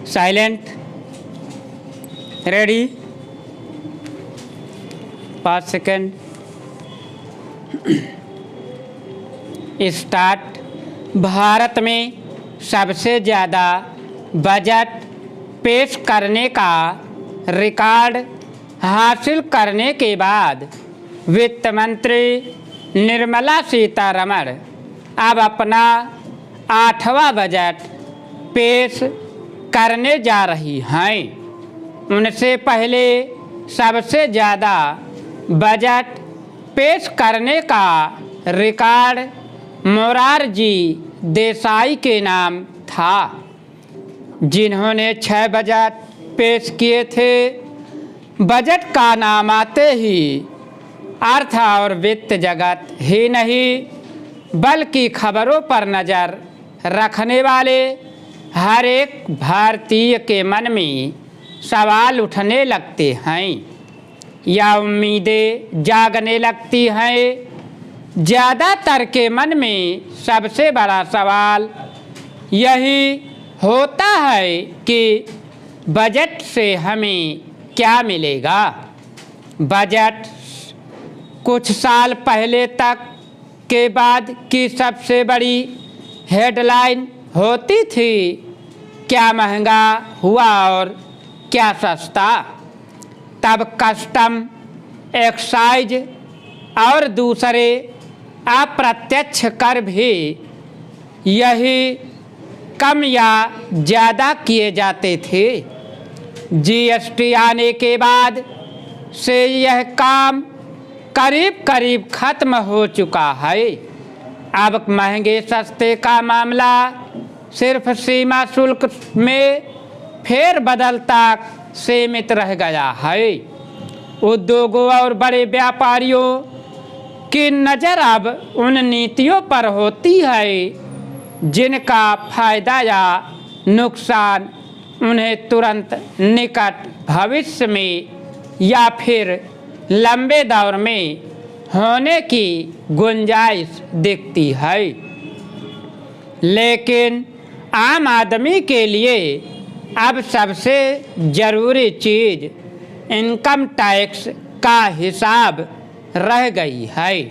Silent, ready, 5 second, start. Bharat में सबसे ज़्यादा बजट पेश करने का रिकॉर्ड हासिल करने के बाद वित्त मंत्री निर्मला सीतारमण अब अपना 8वां बजट पेश करने जा रही हैं। उनसे पहले सबसे ज़्यादा बजट पेश करने का रिकॉर्ड मोरारजी देसाई के नाम था, जिन्होंने 6 बजट पेश किए थे। बजट का नाम आते ही अर्थ और वित्त जगत ही नहीं बल्कि खबरों पर नज़र रखने वाले हर एक भारतीय के मन में सवाल उठने लगते हैं या उम्मीदें जागने लगती हैं। ज़्यादातर के मन में सबसे बड़ा सवाल यही होता है कि बजट से हमें क्या मिलेगा। बजट कुछ साल पहले तक के बाद की सबसे बड़ी हेडलाइन होती थी, क्या महंगा हुआ और क्या सस्ता। तब कस्टम, एक्साइज और दूसरे अप्रत्यक्ष कर भी यही कम या ज़्यादा किए जाते थे। जीएसटी आने के बाद से यह काम करीब करीब ख़त्म हो चुका है। अब महंगे सस्ते का मामला सिर्फ सीमा शुल्क में फेरबदल तक सीमित रह गया है। उद्योगों और बड़े व्यापारियों की नज़र अब उन नीतियों पर होती है जिनका फ़ायदा या नुकसान उन्हें तुरंत निकट भविष्य में या फिर लंबे दौर में होने की गुंजाइश दिखती है। लेकिन आम आदमी के लिए अब सबसे ज़रूरी चीज़ इनकम टैक्स का हिसाब रह गई है।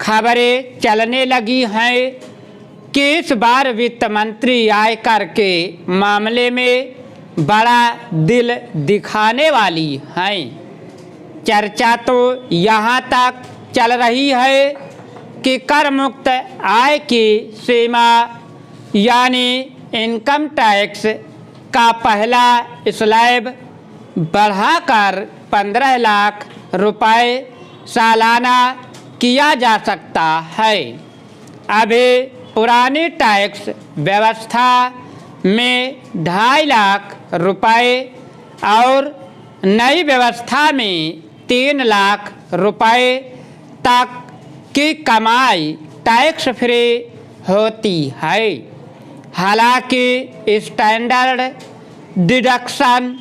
खबरें चलने लगी हैं कि इस बार वित्त मंत्री आयकर के मामले में बड़ा दिल दिखाने वाली हैं। चर्चा तो यहाँ तक चल रही है कि कर मुक्त आय की सीमा यानी इनकम टैक्स का पहला स्लैब बढ़ाकर 15 लाख रुपए सालाना किया जा सकता है। अभी पुरानी टैक्स व्यवस्था में 2.5 लाख रुपए और नई व्यवस्था में 3 लाख रुपए तक की कमाई टैक्स फ्री होती है। हालांकि स्टैंडर्ड डिडक्शन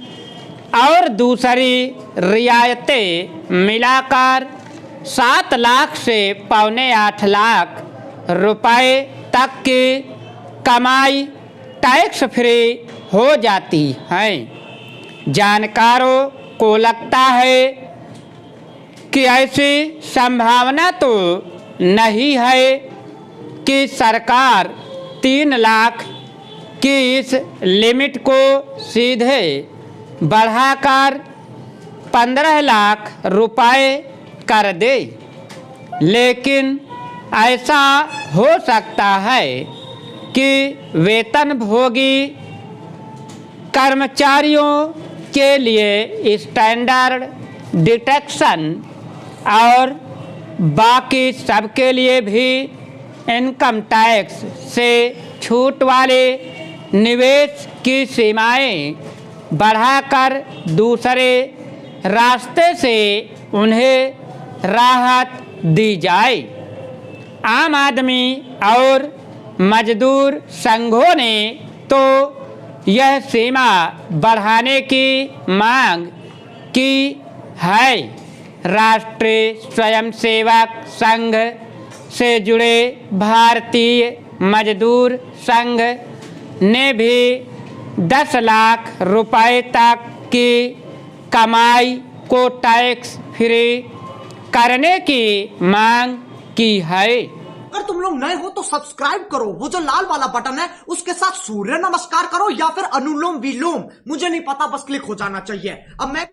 और दूसरी रियायतें मिलाकर 7 लाख से 7.25 लाख रुपए तक की कमाई टैक्स फ्री हो जाती है। जानकारों को लगता है कि ऐसी संभावना तो नहीं है कि सरकार 3 लाख की इस लिमिट को सीधे बढ़ाकर 15 लाख रुपए कर दे। लेकिन ऐसा हो सकता है कि वेतनभोगी कर्मचारियों के लिए स्टैंडर्ड डिडक्शन और बाकी सबके लिए भी इनकम टैक्स से छूट वाले निवेश की सीमाएं बढ़ाकर दूसरे रास्ते से उन्हें राहत दी जाए। आम आदमी और मजदूर संघों ने तो यह सीमा बढ़ाने की मांग की है। राष्ट्रीय स्वयंसेवक संघ से जुड़े भारतीय मजदूर संघ ने भी 10 लाख रुपए तक की कमाई को टैक्स फ्री करने की मांग की है। अगर तुम लोग नए हो तो सब्सक्राइब करो, वो जो लाल वाला बटन है उसके साथ सूर्य नमस्कार करो या फिर अनुलोम विलोम, मुझे नहीं पता, बस क्लिक हो जाना चाहिए। अब मैं